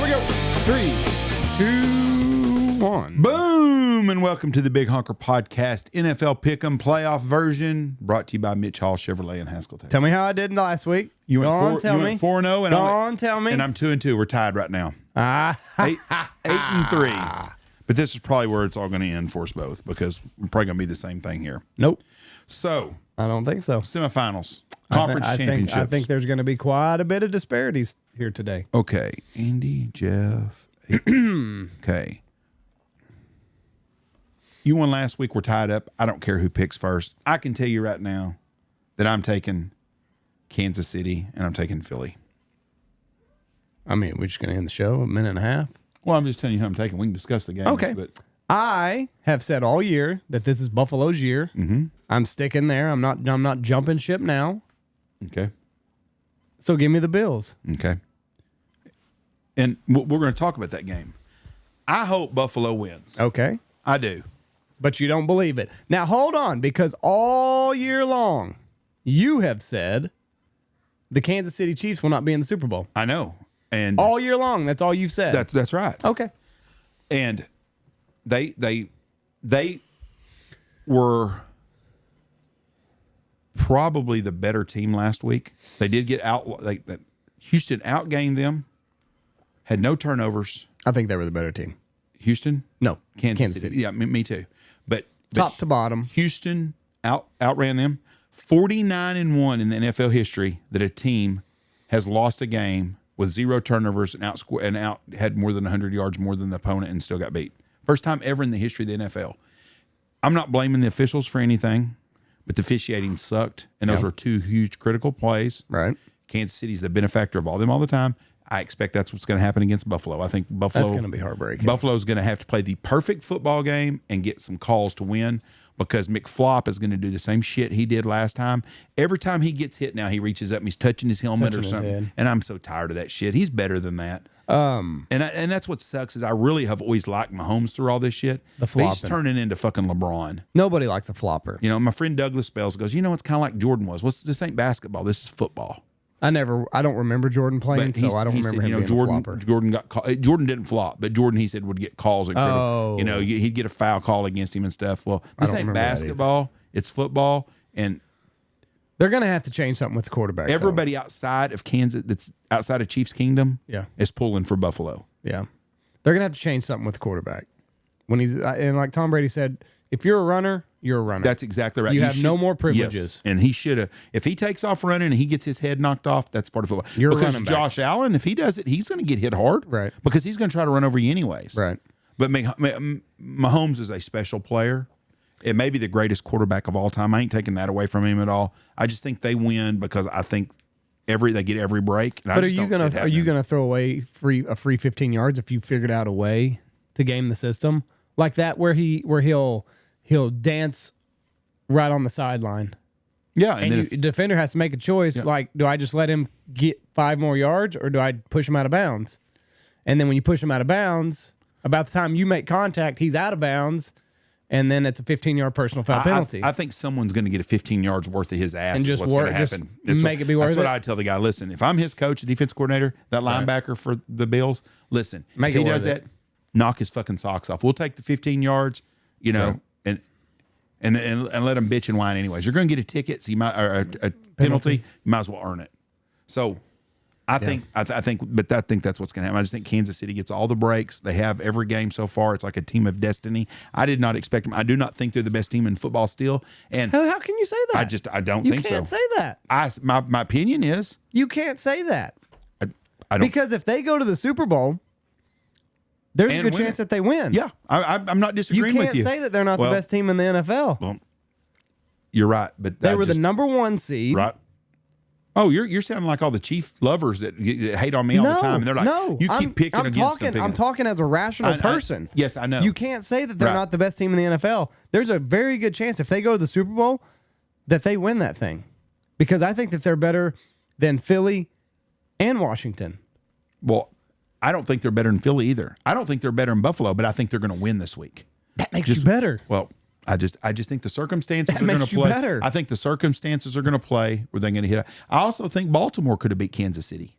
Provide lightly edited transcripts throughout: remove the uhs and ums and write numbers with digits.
we go. 3, 2, 1. Boom! And welcome to the Big Honker Podcast, NFL Pick'em Playoff version, brought to you by Mitch Hall Chevrolet in Haskell, Texas. Tell me how I did last week. You went Go on, tell me. 4-0, and Go on, tell me. And I'm 2-2. We're tied right now. 8-3. But this is probably where it's all going to end for us both, because we're probably going to be the same thing here. Nope. So, I don't think so. semifinals, conference championships. I think there's going to be quite a bit of disparities here today. Okay, Andy, Jeff. Okay. You won last week. We're tied up. I don't care who picks first. I can tell you right now that I'm taking Kansas City and I'm taking Philly. I mean, we're just going to end the show a minute and a half. Well, I'm just telling you who I'm taking. We can discuss the games. Okay. But I have said all year that this is Buffalo's year. Mm-hmm. I'm sticking there. I'm not jumping ship now. Okay. So give me the Bills. Okay. And we're going to talk about that game. I hope Buffalo wins. Okay. I do. But you don't believe it. Now, hold on, because all year long, you have said the Kansas City Chiefs will not be in the Super Bowl. I know. And all year long, that's all you've said. That's right. Okay. And they were probably the better team last week. They did get out. Houston outgained them. Had no turnovers. I think they were the better team. Houston? No. Kansas City. Yeah, me too. But top to bottom, Houston outran them. 49-1 in the NFL history that a team has lost a game with 0 turnovers and had more than 100 yards more than the opponent and still got beat. First time ever in the history of the NFL. I'm not blaming the officials for anything, but the officiating sucked, and those were 2 huge critical plays. Right. Kansas City's the benefactor of all them all the time. I expect that's what's going to happen against Buffalo. I think Buffalo. That's going to be heartbreaking. Buffalo's going to have to play the perfect football game and get some calls to win, because McFlop is going to do the same shit he did last time. Every time he gets hit now, he reaches up and he's touching his helmet or something. And I'm so tired of that shit. He's better than that. And that's what sucks is I really have always liked Mahomes through all this shit. But he's turning into fucking LeBron. Nobody likes a flopper. You know, my friend Douglas Spells goes, it's kind of like Jordan was. This ain't basketball. This is football. I don't remember Jordan playing, so I don't remember him being a flopper. Jordan didn't flop, but Jordan, he said, would get calls. And he'd get a foul call against him and stuff. Well, this ain't basketball. It's football. And they're going to have to change something with the quarterback. Everybody outside of Kansas, that's outside of Chiefs Kingdom, is pulling for Buffalo. Yeah. They're going to have to change something with the quarterback. And like Tom Brady said, if you're a runner, you're a runner. That's exactly right. You have no more privileges. Yes. And he should have. If he takes off running and he gets his head knocked off, that's part of football. Because Josh Allen, if he does it, he's going to get hit hard. Right. Because he's going to try to run over you anyways. Right. But Mahomes is a special player. It may be the greatest quarterback of all time. I ain't taking that away from him at all. I just think they win because I think they get every break. And but are you going to throw away a free 15 yards if you figured out a way to game the system like that, where he'll dance right on the sideline? Yeah, and the defender has to make a choice. Yeah. Like, do I just let him get 5 more yards, or do I push him out of bounds? And then when you push him out of bounds, about the time you make contact, he's out of bounds, and then it's a 15-yard personal foul penalty. I think someone's going to get a 15 yards worth of his ass. And just what's going to happen. Make it be worth it. That's what I tell the guy. Listen, if I'm his coach, the defense coordinator, that linebacker for the Bills, listen, if he does that, knock his fucking socks off. We'll take the 15 yards, and let him bitch and whine anyways. You're going to get a ticket, so you might, or a penalty. You might as well earn it. So I think that's what's going to happen. I just think Kansas City gets all the breaks. They have every game so far. It's like a team of destiny. I did not expect them. I do not think they're the best team in football still. And how can you say that? I don't think so. You can't say that. My opinion is you can't say that. I don't, because if they go to the Super Bowl, there's a good chance that they win. Yeah, I'm not disagreeing with you. You can't say that they're not the best team in the NFL. Well, you're right, but they were the number 1 seed. Right. Oh, you're sounding like all the Chief lovers that hate on me all the time, and they're like, you keep picking against them. I'm talking as a rational person. Yes, I know. You can't say that they're not the best team in the NFL. There's a very good chance if they go to the Super Bowl that they win that thing, because I think that they're better than Philly and Washington. Well, I don't think they're better than Philly either. I don't think they're better than Buffalo, but I think they're going to win this week. That makes you better. Well, I just think the circumstances are going to play. Better. I think the circumstances are going to play where they're going to hit. I also think Baltimore could have beat Kansas City.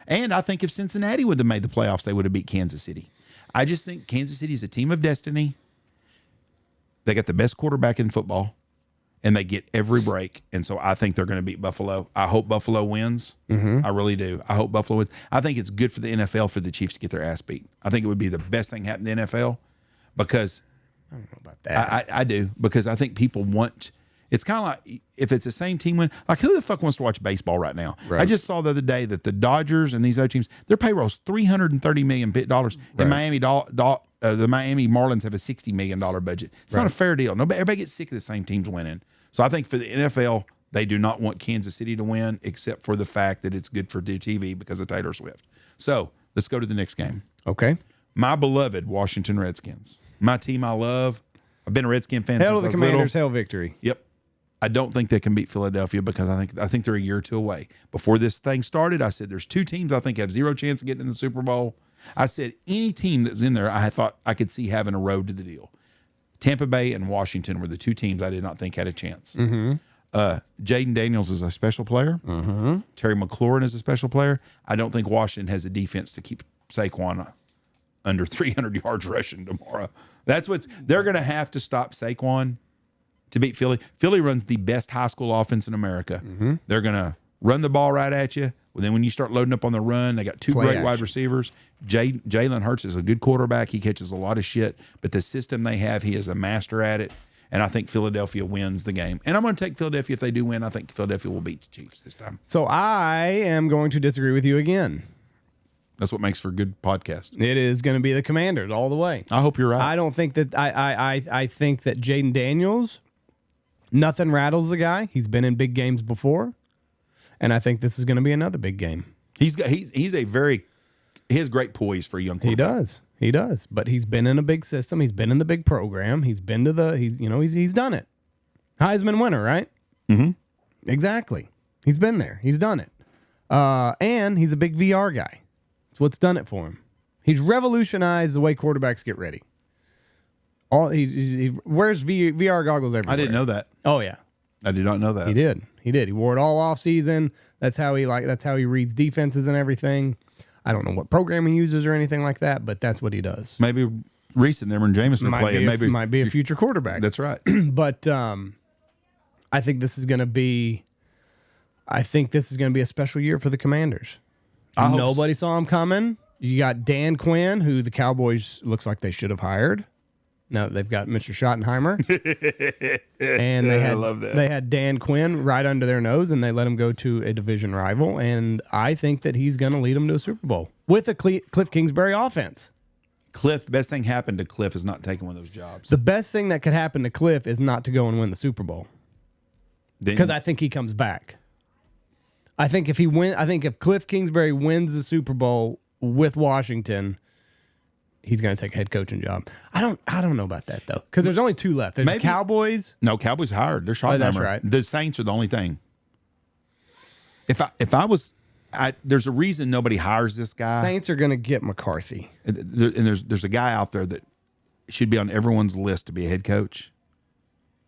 And I think if Cincinnati would have made the playoffs, they would have beat Kansas City. I just think Kansas City is a team of destiny. They got the best quarterback in football, and they get every break. And so I think they're going to beat Buffalo. I hope Buffalo wins. I really do. I hope Buffalo wins. I think it's good for the NFL for the Chiefs to get their ass beat. I think it would be the best thing happen in the NFL because I don't know about that. I do, because I think people want. It's kind of like if it's the same team win. Like, who the fuck wants to watch baseball right now? Right. I just saw the other day that the Dodgers and these other teams, their payroll's $330 million. Right. And the Miami Marlins have a $60 million budget. It's not a fair deal. Everybody gets sick of the same teams winning. So I think for the NFL, they do not want Kansas City to win, except for the fact that it's good for TV because of Taylor Swift. So let's go to the next game. Okay. My beloved Washington Redskins. My team I love. I've been a Redskin fan since I was little. Hell the Commanders, hell victory. Yep. I don't think they can beat Philadelphia because I think they're a year or two away. Before this thing started, I said there's two teams I think have zero chance of getting in the Super Bowl. I said any team that was in there, I thought I could see having a road to the deal. Tampa Bay and Washington were the two teams I did not think had a chance. Jaden Daniels is a special player. Terry McLaurin is a special player. I don't think Washington has a defense to keep Saquon under 300 yards rushing tomorrow. They're going to have to stop Saquon to beat Philly. Philly runs the best high school offense in America. They're going to run the ball right at you. Well, then when you start loading up on the run, they got two great wide receivers. Jalen Hurts is a good quarterback. He catches a lot of shit, but the system they have, he is a master at it. And I think Philadelphia wins the game. And I'm going to take Philadelphia if they do win. I think Philadelphia will beat the Chiefs this time. So I am going to disagree with you again. That's what makes for a good podcast. It is going to be the Commanders all the way. I hope you're right. I don't think that I think that Jaden Daniels, nothing rattles the guy. He's been in big games before, and I think this is going to be another big game. He has great poise for a young quarterback. He does. But he's been in a big system. He's been in the big program. He's been to he's done it. Heisman winner, right? Exactly. He's been there. He's done it. And he's a big VR guy. It's what's done it for him. He's revolutionized the way quarterbacks get ready. He wears VR goggles everywhere. I didn't know that. Oh yeah, I did not know that. He did. He wore it all off season. That's how he reads defenses and everything. I don't know what program he uses or anything like that, but that's what he does. Maybe Reese and Jameson are playing. Maybe might be a future quarterback. That's right. But I think this is going to be. I think this is going to be a special year for the Commanders. Nobody saw him coming. You got Dan Quinn, who the Cowboys looks like they should have hired. Now that they've got Mr. Schottenheimer. And I love that. They had Dan Quinn right under their nose, and they let him go to a division rival. And I think that he's going to lead them to a Super Bowl with a Cliff Kingsbury offense. The best thing happened to Cliff is not taking one of those jobs. The best thing that could happen to Cliff is not to go and win the Super Bowl. Because I think he comes back. I think if Cliff Kingsbury wins the Super Bowl with Washington, he's going to take a head coaching job. I don't know about that though, because there's only two left. There's the Cowboys. No, Cowboys hired. They're Schottenheimer. That's right. The Saints are the only thing. There's a reason nobody hires this guy. Saints are going to get McCarthy, and there's a guy out there that should be on everyone's list to be a head coach.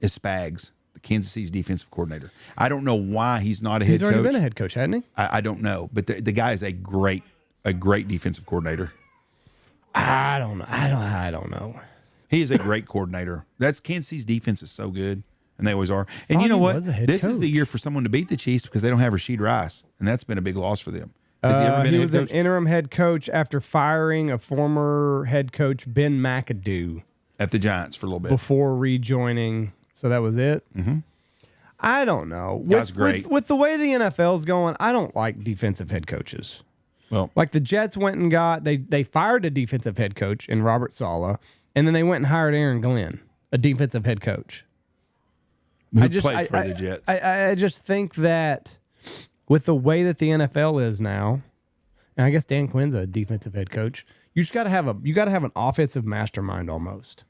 Is Spags, the Kansas City's defensive coordinator. I don't know why he's not a head coach. He's already been a head coach, hasn't he? I don't know, but the guy is a great defensive coordinator. I don't know. He is a great coordinator. Kansas City's defense is so good, and they always are. And you know what? This is the year for someone to beat the Chiefs because they don't have Rashid Rice, and that's been a big loss for them. Has he ever been he a was head coach? An interim head coach after firing a former head coach, Ben McAdoo, at the Giants for a little bit before rejoining. So that was it. I don't know. That's great. With the way the NFL's going, I don't like defensive head coaches. Well, like the Jets went and they fired a defensive head coach in Robert Saleh, and then they went and hired Aaron Glenn, a defensive head coach. Who played for the Jets. I just think that with the way that the NFL is now, and I guess Dan Quinn's a defensive head coach, you just got to have an offensive mastermind almost.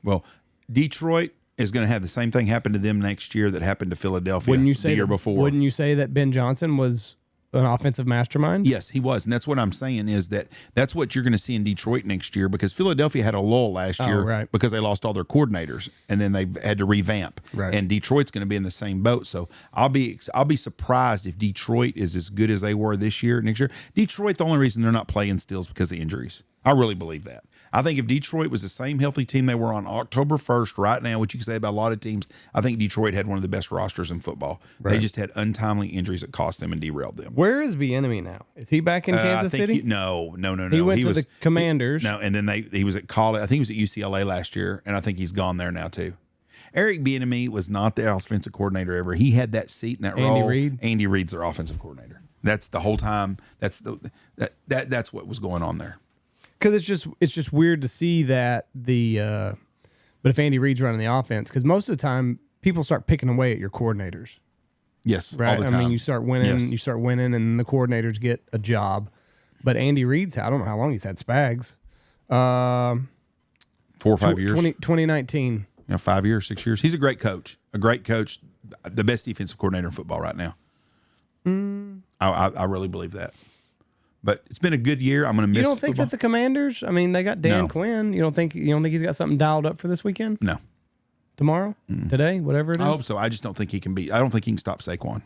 Well, Detroit is going to have the same thing happen to them next year that happened to Philadelphia the year before. Wouldn't you say that Ben Johnson was an offensive mastermind? Yes, he was. And that's what I'm saying is that's what you're going to see in Detroit next year, because Philadelphia had a lull last year because they lost all their coordinators and then they had to revamp. Right. And Detroit's going to be in the same boat. So I'll be surprised if Detroit is as good as they were next year. Detroit, the only reason they're not playing still is because of injuries. I really believe that. I think if Detroit was the same healthy team they were on October 1st right now, which you can say about a lot of teams, I think Detroit had one of the best rosters in football. Right. They just had untimely injuries that cost them and derailed them. Where is Bieniemy now? Is he back in Kansas City? No. He went to the Commanders. And then he was at college. I think he was at UCLA last year, and I think he's gone there now too. Eric Bieniemy was not the offensive coordinator ever. He had that seat in that role. Andy Reid's their offensive coordinator. That's the whole time. That's what was going on there. Because it's just weird to see that but if Andy Reid's running the offense, because most of the time people start picking away at your coordinators. Yes, right. All the time. I mean, you start winning, and the coordinators get a job. But Andy Reid's, I don't know how long he's had Spags. 4 or 5 years. 2019. 5 years, 6 years. He's a great coach. The best defensive coordinator in football right now. I really believe that. But it's been a good year. I'm going to miss. You don't think that the Commanders? I mean, they got Dan Quinn. You don't think he's got something dialed up for this weekend? No. Tomorrow? Today? Whatever it is? I hope so. I just don't think he can be. I don't think he can stop Saquon.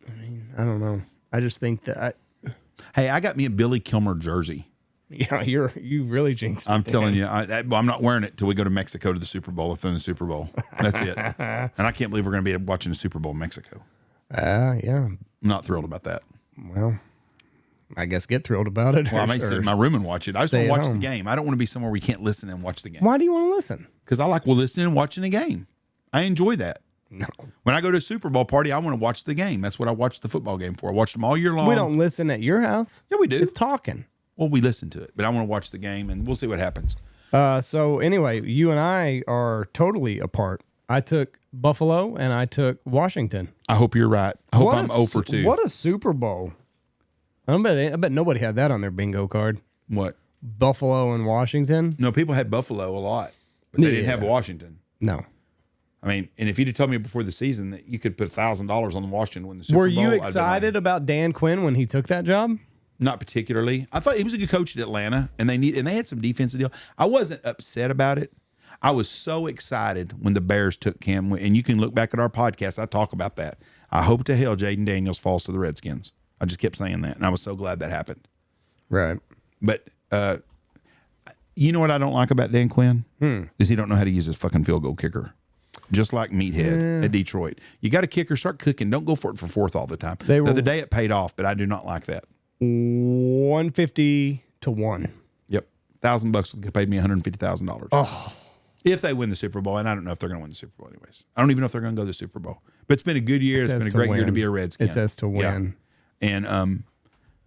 I mean, I don't know. I just think that. Hey, I got me a Billy Kilmer jersey. Yeah, you really jinxed it. I'm telling you, I'm not wearing it till we go to Mexico to the Super Bowl. If they're in the Super Bowl, that's it. And I can't believe we're going to be watching the Super Bowl in Mexico. Yeah. I'm not thrilled about that. Well, I guess get thrilled about it. Well, I may sit in my room and watch it. I just want to watch the game. I don't want to be somewhere where you can't listen and watch the game. Why do you want to listen? Because I like listening and watching the game. I enjoy that. No. When I go to a Super Bowl party, I want to watch the game. That's what I watch the football game for. I watch them all year long. We don't listen at your house. Yeah, we do. It's talking. Well, we listen to it, but I want to watch the game, and we'll see what happens. So anyway, you and I are totally apart. I took Buffalo and I took Washington. I hope you're right. I hope I'm 0 for 2. What a Super Bowl. I bet nobody had that on their bingo card. What? Buffalo and Washington? No, people had Buffalo a lot, but they didn't have Washington. No. I mean, and if you'd have told me before the season that you could put $1,000 on Washington win the Super Bowl. Were you excited about Dan Quinn when he took that job? Not particularly. I thought he was a good coach at Atlanta, and they had some defensive deal. I wasn't upset about it. I was so excited when the Bears took Cam, and you can look back at our podcast. I talk about that. I hope to hell Jaden Daniels falls to the Redskins. I just kept saying that, and I was so glad that happened. Right. But you know what I don't like about Dan Quinn? Is he don't know how to use his fucking field goal kicker. Just like Meathead at Detroit. You got a kicker, start cooking. Don't go for it for fourth all the time. The other day it paid off, but I do not like that. 150 to 1. Yep. $1,000 would paid me $150,000. Oh. If they win the Super Bowl, and I don't know if they're going to win the Super Bowl anyways. I don't even know if they're going to go to the Super Bowl. But it's been a good year. It's been a great year to be a Redskin. It says to win. Yeah. And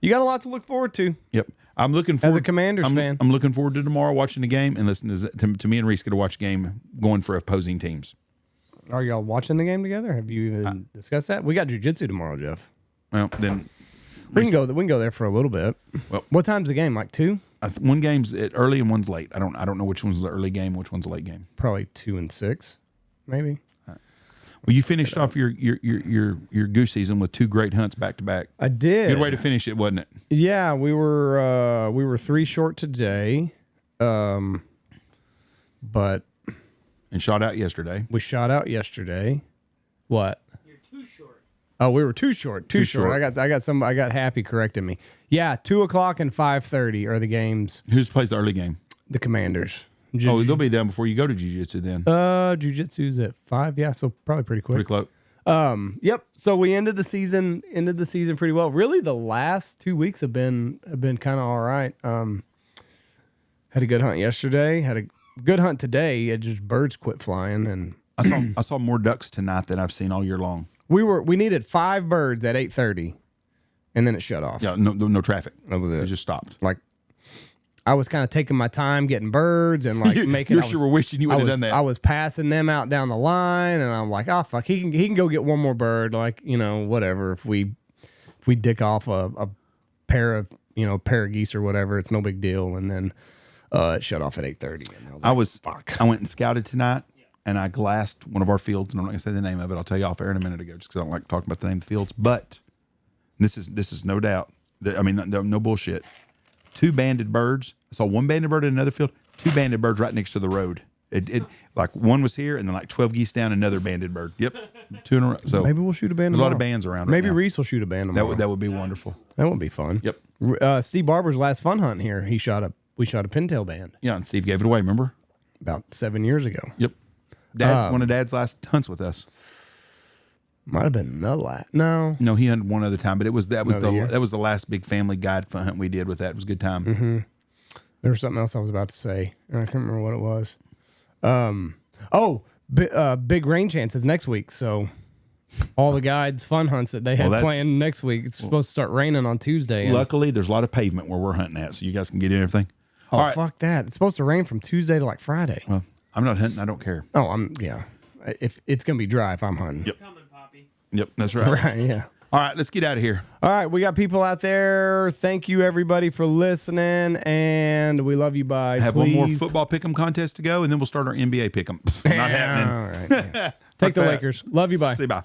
you got a lot to look forward to. Yep. I'm looking forward as a Commanders fan. I'm looking forward to tomorrow watching the game and listening to me and Reese get to watch the game going for opposing teams. Are y'all watching the game together? Have you even discussed that? We got jiu-jitsu tomorrow, Jeff. Well, then we can go there for a little bit. Well, what time's the game? Like 2? One game's early and one's late. I don't know which one's the early game, which one's the late game. Probably 2 and 6, maybe. Well, you finished off your goose season with 2 great hunts back to back. I did. Good way to finish it, wasn't it? Yeah, we were 3 short today, but and shot out yesterday. We shot out yesterday. What? You're too short. Oh, we were too short. Too short. I got Happy correcting me. Yeah, 2:00 and 5:30 are the games. Who plays the early game? The Commanders. They'll be done before you go to jiu-jitsu then. Jiu-jitsu's at 5. Yeah, so probably pretty quick. Pretty close. Yep. So we ended the season pretty well. Really, the last 2 weeks have been kind of all right. Had a good hunt yesterday. Had a good hunt today. It just birds quit flying, and I saw more ducks tonight than I've seen all year long. We needed 5 birds at 8:30, and then it shut off. Yeah, no traffic. It just stopped. Like, I was kind of taking my time getting birds and like making. You were wishing you would have done that. I was passing them out down the line, and I'm like, oh fuck, he can go get one more bird. Like, whatever. If we dick off a pair of geese or whatever, it's no big deal. And then it shut off at 8:30. I went and scouted tonight, and I glassed one of our fields, and I'm not going to say the name of it. I'll tell you off air in a minute ago, just because I don't like talking about the name of the fields. But this is no doubt. I mean, no bullshit. 2 banded birds. I saw 1 banded bird in another field. 2 banded birds right next to the road. It like one was here, and then like 12 geese down, another banded bird. Yep, 2 in a row. So maybe we'll shoot a band. There's tomorrow. a lot of bands around. Maybe right now. Reese will shoot a band tomorrow. That would be wonderful. That would be fun. Yep. Steve Barber's last fun hunt here. We shot a pintail band. Yeah, and Steve gave it away. Remember? About 7 years ago. Yep. One of Dad's last hunts with us. Might have been the last. No, he hunted one other time, but that was the last big family guide fun hunt we did with that. It was a good time. Mm-hmm. There was something else I was about to say, and I can't remember what it was. Big rain chances next week. So all the guides' fun hunts that they had planned next week, it's supposed to start raining on Tuesday. Luckily, there's a lot of pavement where we're hunting at, so you guys can get in everything. Oh, all right. Fuck that. It's supposed to rain from Tuesday to like Friday. Well, I'm not hunting. I don't care. Oh, if it's going to be dry if I'm hunting. Yep. Coming, Poppy. Yep, that's right. Right, yeah. All right, let's get out of here. All right, we got people out there. Thank you, everybody, for listening, and we love you. Bye. Have one more football pick'em contest to go, and then we'll start our NBA pick'em. Not happening. All right. Yeah. Take the Lakers. Love you. Bye. Say bye.